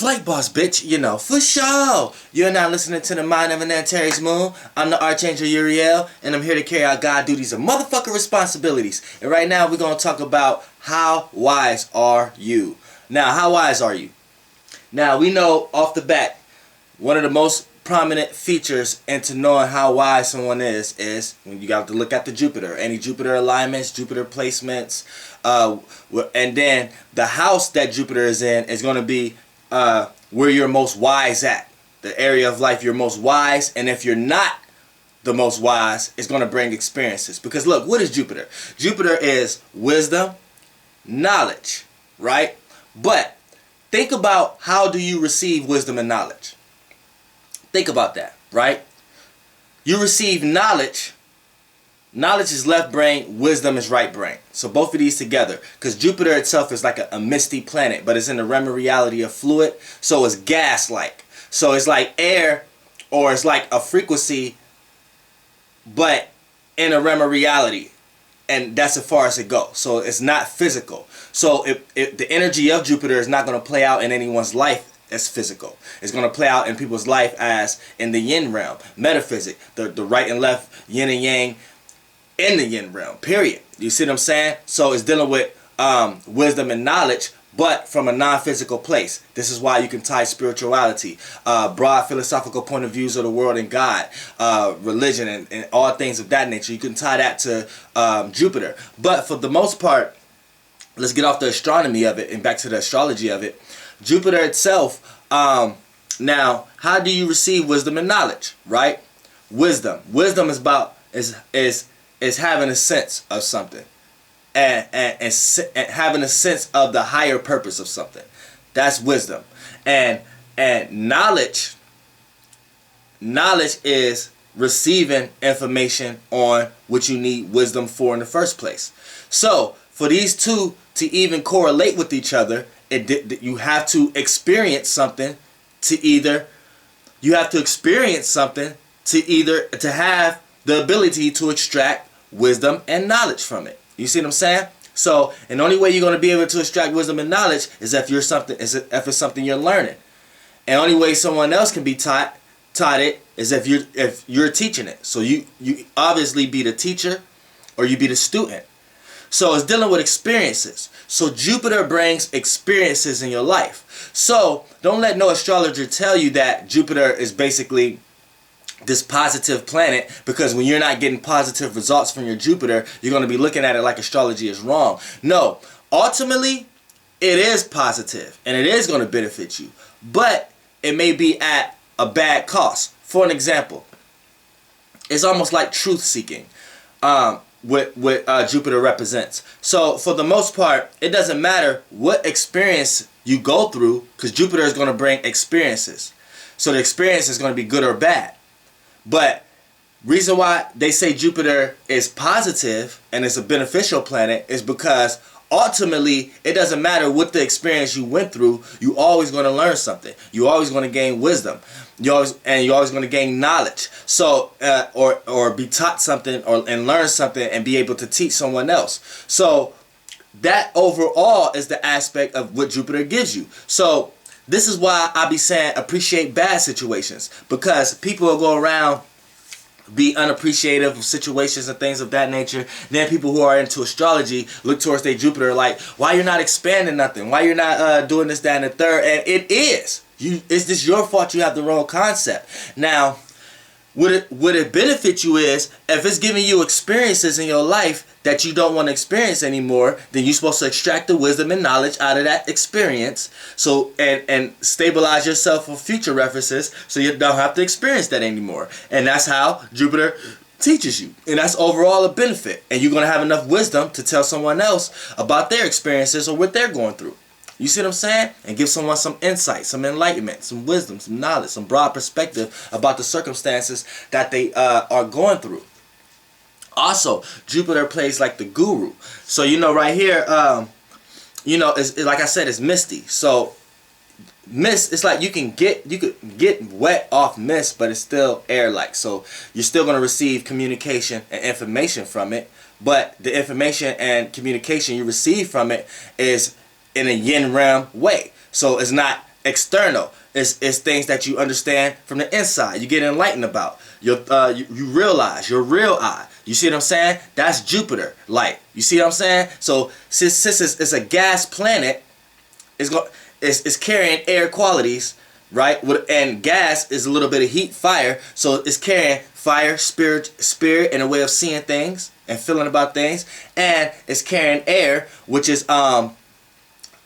Flight boss, bitch, you know, for sure. You're now listening to the Mind of an Antares Moon. I'm the Archangel Uriel, and I'm here to carry out God duties and motherfucking responsibilities. And right now, we're going to talk about how wise are you? Now, how wise are you? Now, we know off the bat, one of the most prominent features into knowing how wise someone is when you got to look at the Jupiter. Any Jupiter alignments, Jupiter placements, and then the house that Jupiter is in is going to be where you're most wise at, the area of life you're most wise. And if you're not the most wise, it's going to bring experiences. Because look, what is Jupiter? Jupiter is wisdom, knowledge, right? But think about, how do you receive wisdom and knowledge? Think about that, right? You receive knowledge. Knowledge is left brain, wisdom is right brain. So both of these together. Because Jupiter itself is like a misty planet, but it's in the realm of reality of fluid. So it's gas-like. So it's like air, or it's like a frequency, but in a realm of reality. And that's as far as it goes. So it's not physical. So the energy of Jupiter is not going to play out in anyone's life as physical. It's going to play out in people's life as in the yin realm, metaphysic, the right and left, yin and yang, in the yin realm, period. You see what I'm saying? So it's dealing with wisdom and knowledge, but from a non-physical place. This is why you can tie spirituality, broad philosophical point of views of the world and God, religion, and all things of that nature. You can tie that to Jupiter. But for the most part, let's get off the astronomy of it and back to the astrology of it. Jupiter itself, now, how do you receive wisdom and knowledge, right? Wisdom is about, is having a sense of something, and having a sense of the higher purpose of something. That's wisdom. And knowledge is receiving information on what you need wisdom for in the first place. So for these two to even correlate with each other, you have to experience something to have the ability to extract wisdom and knowledge from it. You see what I'm saying? So, and the only way you're going to be able to extract wisdom and knowledge is if if it's something you're learning. And the only way someone else can be taught it is if you're teaching it. So you obviously be the teacher or you be the student. So it's dealing with experiences. So Jupiter brings experiences in your life. So don't let no astrologer tell you that Jupiter is basically this positive planet, because when you're not getting positive results from your Jupiter, you're going to be looking at it like astrology is wrong. No, ultimately it is positive and it is going to benefit you, but it may be at a bad cost. For an example, it's almost like truth seeking. What Jupiter represents. So for the most part, it doesn't matter what experience you go through, because Jupiter is going to bring experiences. So the experience is going to be good or bad. But reason why they say Jupiter is positive and is a beneficial planet is because ultimately it doesn't matter what the experience you went through, you always going to learn something. You're always going to gain wisdom. You're always going to gain knowledge. So or be taught something and learn something and be able to teach someone else. So that overall is the aspect of what Jupiter gives you. So this is why I be saying appreciate bad situations, because people will go around be unappreciative of situations and things of that nature. Then people who are into astrology look towards their Jupiter like, why you're not expanding nothing? Why you're not doing this, that, and the third? And it is. It's just your fault you have the wrong concept. Now, would it benefit you is if it's giving you experiences in your life that you don't want to experience anymore, then you're supposed to extract the wisdom and knowledge out of that experience, so and stabilize yourself for future references so you don't have to experience that anymore. And that's how Jupiter teaches you, and that's overall a benefit. And you're going to have enough wisdom to tell someone else about their experiences or what they're going through. You see what I'm saying? And give someone some insight, some enlightenment, some wisdom, some knowledge, some broad perspective about the circumstances that they are going through. Also, Jupiter plays like the guru. So, you know, right here, it's like I said, it's misty. So, mist, it's like you could get wet off mist, but it's still air-like. So, you're still going to receive communication and information from it. But the information and communication you receive from it is in a yin realm way. So it's not external. It's things that you understand from the inside. You get enlightened about. You realize your real I. You see what I'm saying? That's Jupiter light. You see what I'm saying? So since it's a gas planet, it's carrying air qualities, right? And gas is a little bit of heat, fire. So it's carrying fire, spirit, and a way of seeing things and feeling about things. And it's carrying air, which is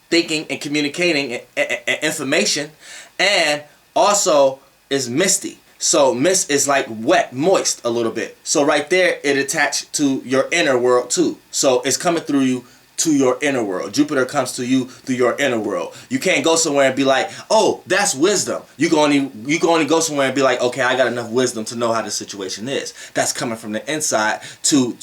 thinking and communicating and information. And also is misty. So mist is like wet, moist a little bit. So right there, it attached to your inner world too. So it's coming through you to your inner world. Jupiter comes to you through your inner world. You can't go somewhere and be like, oh, that's wisdom. You can only go somewhere and be like, okay, I got enough wisdom to know how the situation is. That's coming from the inside to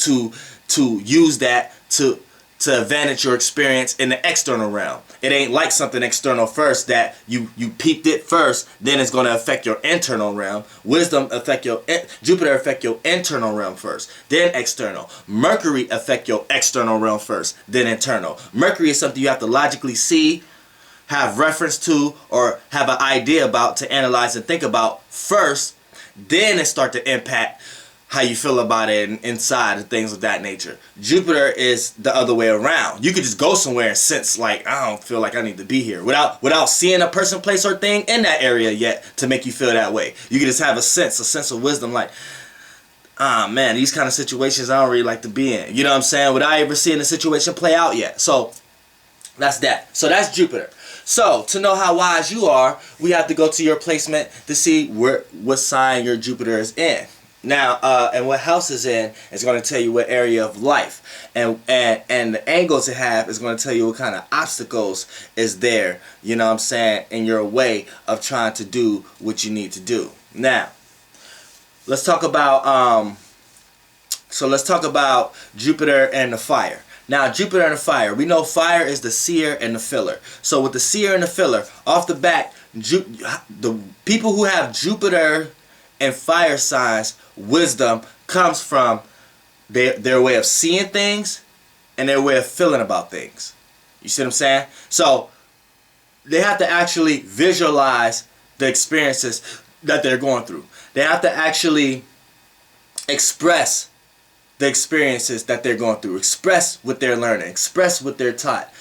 use that to advantage your experience in the external realm. It ain't like something external first that you peeped it first, then it's going to affect your internal realm. Jupiter affect your internal realm first, then external. Mercury affect your external realm first, then internal. Mercury is something you have to logically see, have reference to, or have an idea about to analyze and think about first, then it start to impact how you feel about it and inside and things of that nature. Jupiter is the other way around. You could just go somewhere and sense like, I don't feel like I need to be here without seeing a person, place, or thing in that area yet to make you feel that way. You could just have a sense of wisdom like, man, these kind of situations I don't really like to be in. You know what I'm saying? Without ever seeing the situation play out yet. So that's that. So that's Jupiter. So to know how wise you are, we have to go to your placement to see what sign your Jupiter is in. Now, and what house is in is going to tell you what area of life, and the angles it have is going to tell you what kind of obstacles is there. You know what I'm saying, in your way of trying to do what you need to do. Now, let's talk about Jupiter and the fire. Now, Jupiter and the fire. We know fire is the seer and the filler. So with the seer and the filler, off the bat, the people who have Jupiter and fire signs, wisdom comes from their way of seeing things and their way of feeling about things. You see what I'm saying? So they have to actually visualize the experiences that they're going through. They have to actually express the experiences that they're going through. Express what they're learning. Express what they're taught.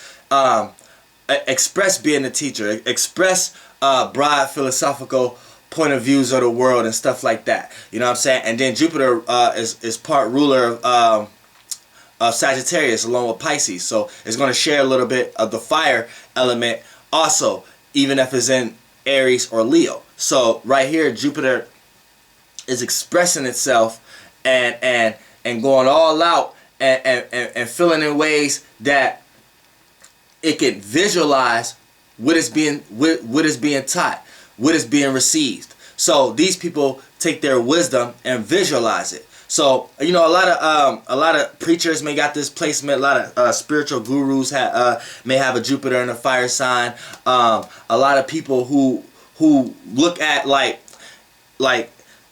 Express being a teacher. Express broad philosophical point of views of the world and stuff like that. You know what I'm saying? And then Jupiter is part ruler of Sagittarius along with Pisces. So it's going to share a little bit of the fire element also, even if it's in Aries or Leo. So right here, Jupiter is expressing itself and going all out and feeling in ways that it can visualize what is being taught, what is being received. So these people take their wisdom and visualize it. So you know, a lot of preachers may got this placement. A lot of spiritual gurus may have a Jupiter and a fire sign. A lot of people who look at like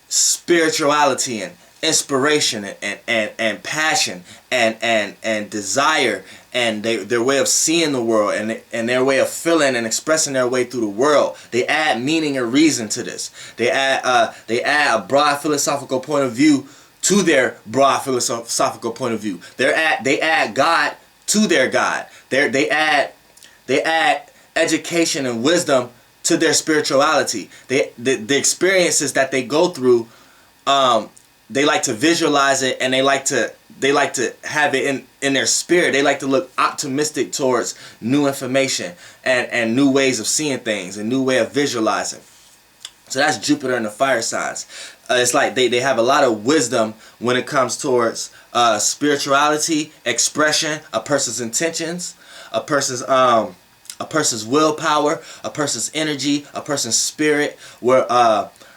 spirituality and inspiration and passion and desire and their way of seeing the world and their way of feeling and expressing their way through the world. They add meaning and reason to this. They add a broad philosophical point of view to their broad philosophical point of view. They add God to their God. They add education and wisdom to their spirituality. The experiences that they go through, they like to visualize it, and they like to have it in their spirit. They like to look optimistic towards new information and new ways of seeing things and new way of visualizing. So that's Jupiter and the fire signs. It's like they have a lot of wisdom when it comes towards spirituality, expression, a person's intentions, a person's willpower, a person's energy, a person's spirit, where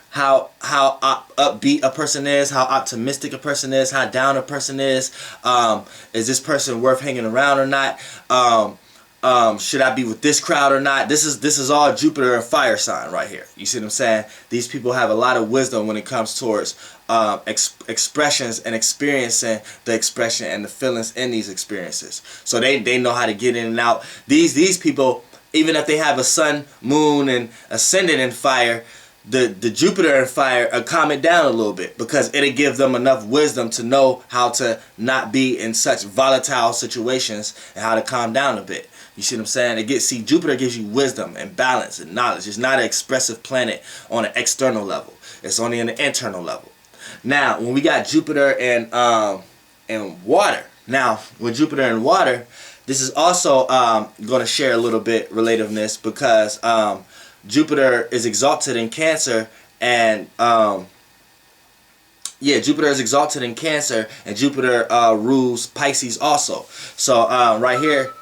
how upbeat a person is, how optimistic a person is, how down a person is this person worth hanging around or not? Should I be with this crowd or not? This is all Jupiter and fire sign right here. You see what I'm saying? These people have a lot of wisdom when it comes towards expressions and experiencing the expression and the feelings in these experiences. So they know how to get in and out. These people even if they have a sun, moon, and ascendant in fire, the Jupiter in fire calm it down a little bit, because it'll give them enough wisdom to know how to not be in such volatile situations and how to calm down a bit. You see what I'm saying? Jupiter gives you wisdom and balance and knowledge. It's not an expressive planet on an external level. It's only on the internal level. Now, when we got Jupiter and water. Now, with Jupiter and water, this is also going to share a little bit relativeness, because Jupiter is exalted in Cancer, and Jupiter is exalted in Cancer, and Jupiter rules Pisces also. So right here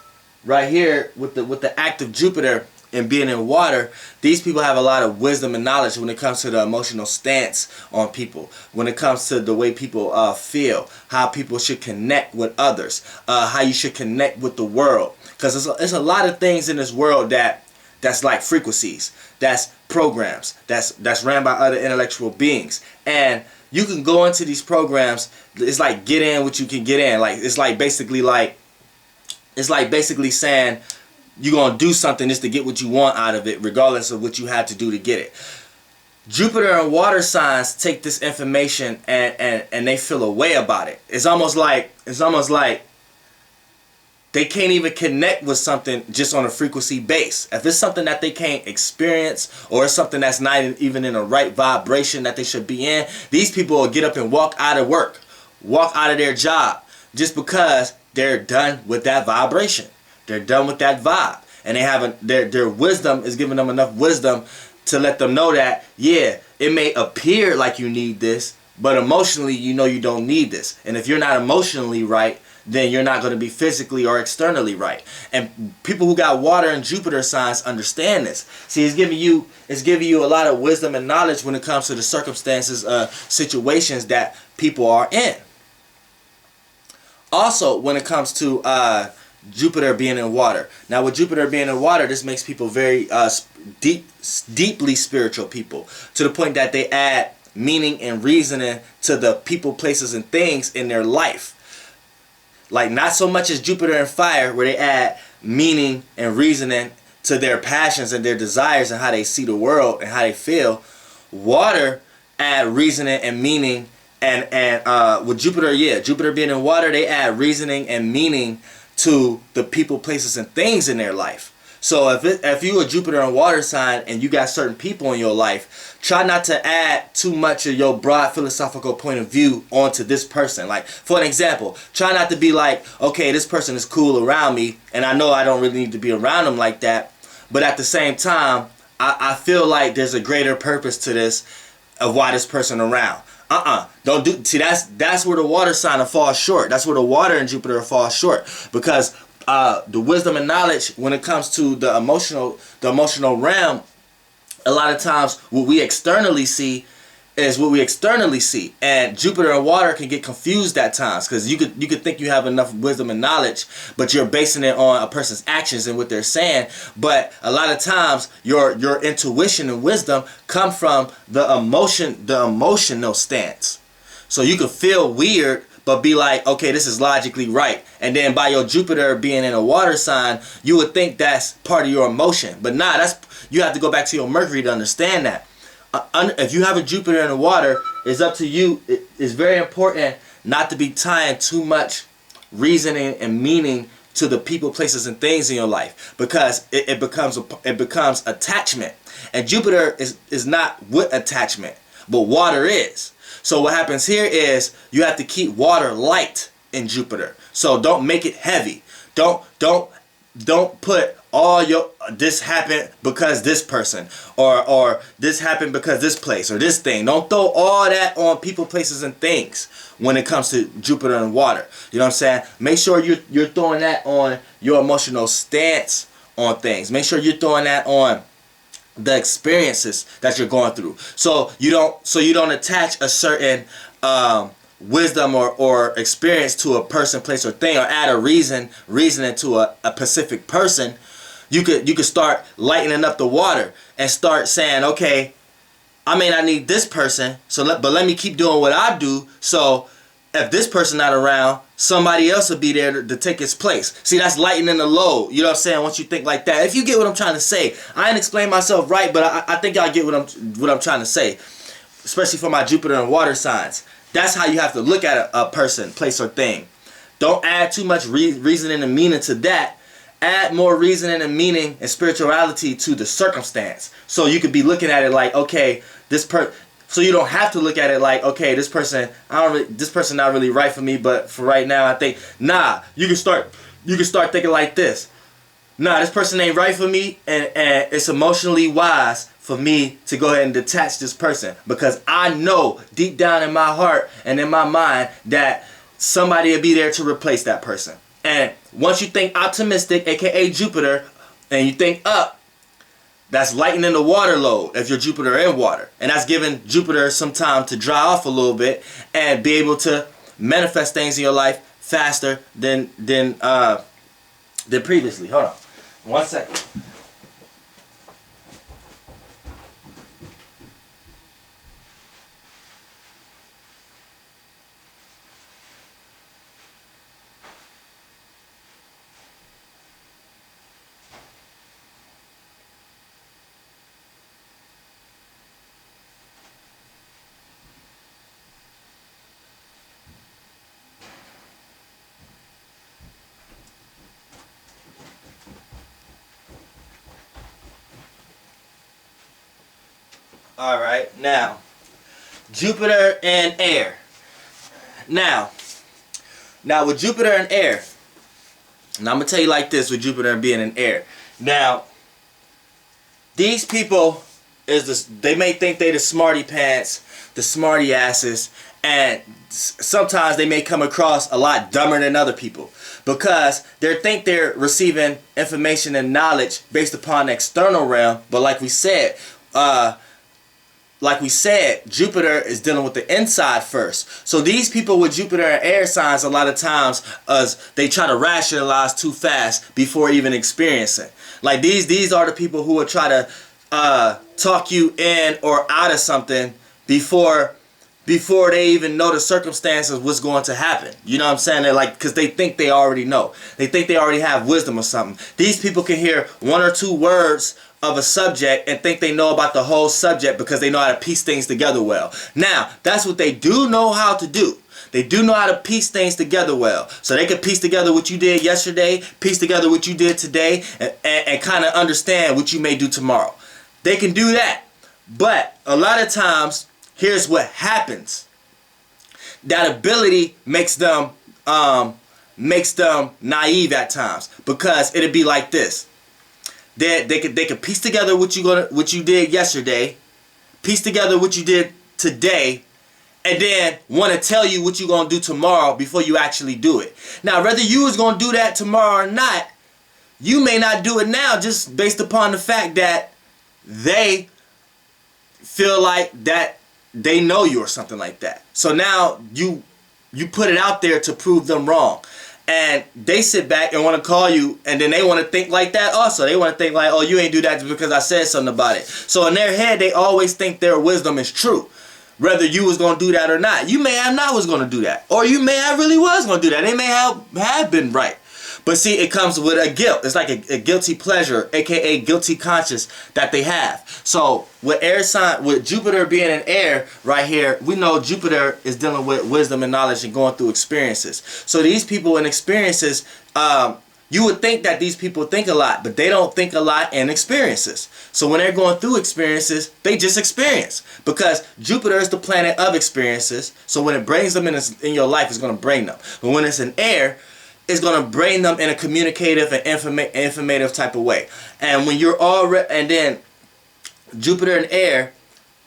with the act of Jupiter and being in water, these people have a lot of wisdom and knowledge when it comes to the emotional stance on people, when it comes to the way people feel, how people should connect with others, how you should connect with the world. Because there's a lot of things in this world that's like frequencies, that's programs, that's ran by other intellectual beings, and you can go into these programs. It's like get in what you can get in. Like it's like basically saying you're going to do something just to get what you want out of it, regardless of what you had to do to get it. Jupiter and water signs take this information and they feel a way about it. It's almost like they can't even connect with something just on a frequency base. If it's something that they can't experience, or it's something that's not even in the right vibration that they should be in, these people will get up and walk out of work, walk out of their job, just because they're done with that vibration. They're done with that vibe, and they have their wisdom is giving them enough wisdom to let them know that, yeah, it may appear like you need this, but emotionally you know you don't need this. And if you're not emotionally right, then you're not going to be physically or externally right. And people who got water and Jupiter signs understand this. See, it's giving you a lot of wisdom and knowledge when it comes to the circumstances, situations that people are in. Also, when it comes to Jupiter being in water. Now, with Jupiter being in water, this makes people very deeply spiritual people, to the point that they add meaning and reasoning to the people, places, and things in their life. Like, not so much as Jupiter and fire, where they add meaning and reasoning to their passions and their desires and how they see the world and how they feel. Water add reasoning and meaning, and with Jupiter, Jupiter being in water, they add reasoning and meaning to the people, places, and things in their life. So if you a Jupiter and water sign and you got certain people in your life, try not to add too much of your broad philosophical point of view onto this person. Like, for an example, try not to be like, okay, this person is cool around me, and I know I don't really need to be around them like that, but at the same time, I feel like there's a greater purpose to this of why this person around. Don't do. See, that's where the water sign falls short. That's where the water in Jupiter falls short, because the wisdom and knowledge when it comes to the emotional realm, a lot of times what we externally see is what we externally see, and Jupiter and water can get confused at times, because you could think you have enough wisdom and knowledge, but you're basing it on a person's actions and what they're saying. But a lot of times your intuition and wisdom come from the emotional stance. So you could feel weird but be like, okay, this is logically right, and then by your Jupiter being in a water sign, you would think that's part of your emotion. But nah, you have to go back to your Mercury to understand that. If you have a Jupiter in the water, it's up to you. It's very important not to be tying too much reasoning and meaning to the people, places, and things in your life, because it becomes attachment. And Jupiter is not with attachment, but water is. So what happens here is you have to keep water light in Jupiter. So don't make it heavy. Don't put all your this happened because this person, or this happened because this place or this thing. Don't throw all that on people, places, and things when it comes to Jupiter and water. You know what I'm saying? Make sure you're throwing that on your emotional stance on things. Make sure you're throwing that on the experiences that you're going through. So you don't attach a certain wisdom or experience to a person, place, or thing, or add a reasoning to a specific person. You could start lightening up the water and start saying, okay, I may not need this person, but let me keep doing what I do. So if this person not around, somebody else will be there to take its place. See, that's lightening the load. You know what I'm saying? Once you think like that. If you get what I'm trying to say. I ain't explain myself right, but I think y'all get what I'm trying to say. Especially for my Jupiter and water signs. That's how you have to look at a person, place, or thing. Don't add too much reasoning and meaning to that. Add more reasoning and meaning and spirituality to the circumstance. So you could be looking at it like, okay, so you don't have to look at it like, okay, this person not really right for me, but for right now I think, nah, you can start thinking like this. Nah, this person ain't right for me, and it's emotionally wise for me to go ahead and detach this person, because I know deep down in my heart and in my mind that somebody will be there to replace that person. And once you think optimistic, aka Jupiter, and you think up, that's lightening the water load if you're Jupiter in water. And that's giving Jupiter some time to dry off a little bit and be able to manifest things in your life faster than previously. Hold on. 1 second. Alright, now, Jupiter and air. Now with Jupiter and air, and I'm going to tell you like this with Jupiter being in air. Now, these people, they may think they the smarty pants, the smarty asses, and sometimes they may come across a lot dumber than other people, because they think they're receiving information and knowledge based upon the external realm. But like we said, Jupiter is dealing with the inside first. So these people with Jupiter and air signs, a lot of times, they try to rationalize too fast before even experiencing. Like these are the people who will try to talk you in or out of something before they even know the circumstances, what's going to happen. You know what I'm saying? They're like, because they think they already know. They think they already have wisdom or something. These people can hear 1 or 2 words of a subject and think they know about the whole subject because they know how to piece things together well. Now, that's what they do know how to do. They do know how to piece things together well. So they can piece together what you did yesterday, piece together what you did today, and kind of understand what you may do tomorrow. They can do that. But a lot of times, here's what happens. That ability makes them naive at times, because it'll be like this. They could piece together what you did yesterday, piece together what you did today, and then want to tell you what you're going to do tomorrow before you actually do it. Now, whether you was going to do that tomorrow or not, you may not do it now, just based upon the fact that they feel like that they know you or something like that. So now you put it out there to prove them wrong. And they sit back and want to call you, and then they want to think like that also. They want to think like, oh, you ain't do that just because I said something about it. So in their head, they always think their wisdom is true, whether you was going to do that or not. You may have not was going to do that. Or you may have really was going to do that. They may have been right. But see, it comes with a guilt. It's like a guilty pleasure, aka guilty conscience that they have. So with with Jupiter being in air right here, we know Jupiter is dealing with wisdom and knowledge and going through experiences. So these people in experiences, you would think that these people think a lot, but they don't think a lot in experiences. So when they're going through experiences, they just experience, because Jupiter is the planet of experiences. So when it brings them in your life, it's going to bring them. But when it's in air, it's going to bring them in a communicative and informative type of way. And when you're already, and then Jupiter in air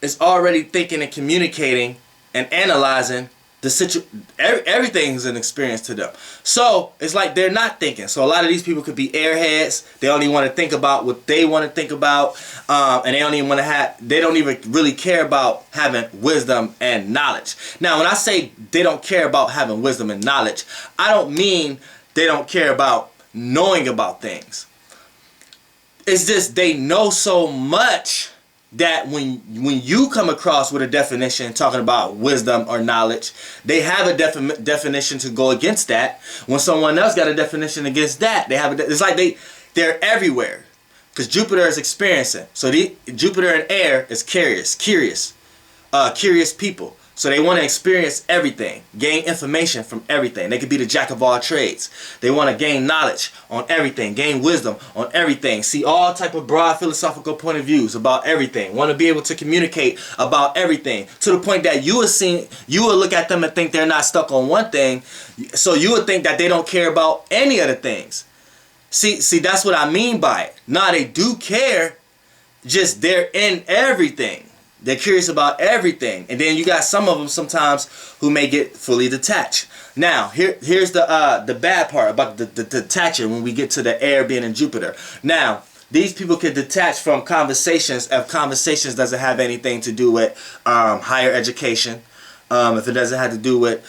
is already thinking and communicating and analyzing the situation. Everything's an experience to them. So it's like they're not thinking. So a lot of these people could be airheads. They only want to think about what they want to think about, and they don't even really care about having wisdom and knowledge. Now, when I say they don't care about having wisdom and knowledge, I don't mean they don't care about knowing about things. It's just they know so much that when you come across with a definition talking about wisdom or knowledge, they have a definition to go against that. When someone else got a definition against that, they have it's like they're everywhere, because Jupiter is experiencing. So Jupiter and air is curious people. So they want to experience everything, gain information from everything. They could be the jack of all trades. They want to gain knowledge on everything, gain wisdom on everything, see all type of broad philosophical point of views about everything, want to be able to communicate about everything, to the point that you will look at them and think they're not stuck on one thing, so you would think that they don't care about any of the things. See, that's what I mean by it. Nah, they do care, just they're in everything. They're curious about everything. And then you got some of them sometimes who may get fully detached. Now, here's the bad part about the detaching when we get to the air being in Jupiter. Now, these people can detach from conversations if conversations doesn't have anything to do with higher education, if it doesn't have to do with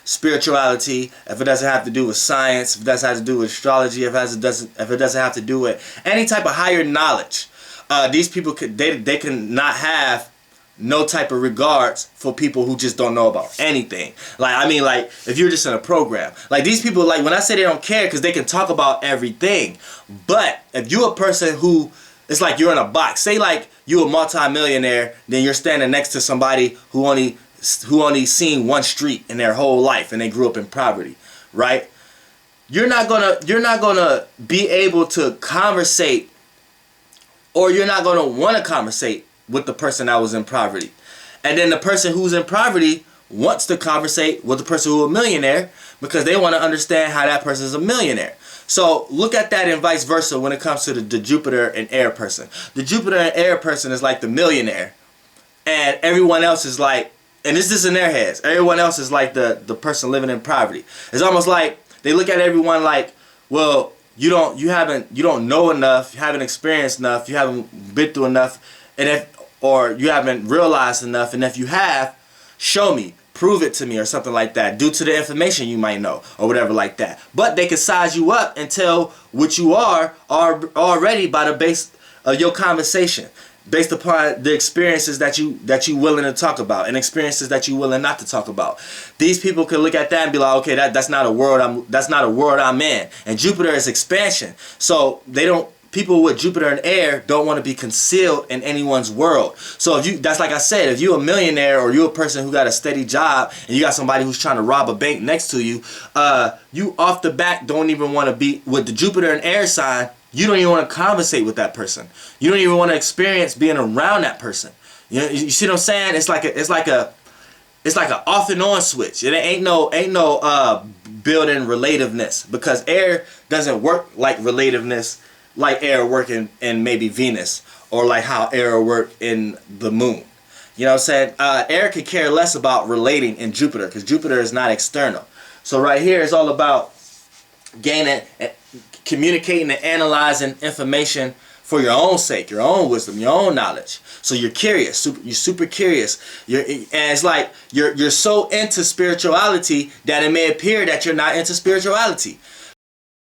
spirituality, if it doesn't have to do with science, if it doesn't have to do with astrology, if it doesn't have to do with any type of higher knowledge. These people they can not have no type of regards for people who just don't know about anything. Like if you're just in a program, like these people, like when I say they don't care, because they can talk about everything. But if you're a person who, it's like you're in a box. Say like you're a multi-millionaire, then you're standing next to somebody who only seen one street in their whole life and they grew up in poverty, right? You're not gonna be able to conversate, or you're not going to want to conversate with the person that was in poverty. And then the person who's in poverty wants to conversate with the person who's a millionaire, because they want to understand how that person is a millionaire. So look at that and vice versa when it comes to the Jupiter and air person. The Jupiter and air person is like the millionaire, and everyone else is like, and this is in their heads, everyone else is like the person living in poverty. It's almost like they look at everyone like, well, you don't know enough, you haven't experienced enough, you haven't been through enough, or you haven't realized enough, and if you have, show me, prove it to me, or something like that, due to the information you might know, or whatever like that. But they can size you up and tell what you are already by the base of your conversation, based upon the experiences that you willing to talk about, and experiences that you willing not to talk about. These people can look at that and be like, okay, that's not a world I'm in. And Jupiter is expansion, so people with Jupiter and air don't want to be concealed in anyone's world. So that's like I said, if you're a millionaire, or you're a person who got a steady job, and you got somebody who's trying to rob a bank next to you, you off the bat don't even want to be with the Jupiter and air sign. You don't even want to conversate with that person. You don't even want to experience being around that person. You see what I'm saying? It's like a off and on switch. It ain't no building relativeness, because air doesn't work like relativeness, like air work in maybe Venus, or like how air work in the moon. You know what I'm saying? Air could care less about relating in Jupiter, because Jupiter is not external. So right here is all about gaining, communicating and analyzing information for your own sake, your own wisdom, your own knowledge. So you're curious, you're super curious. And it's like you're so into spirituality that it may appear that you're not into spirituality.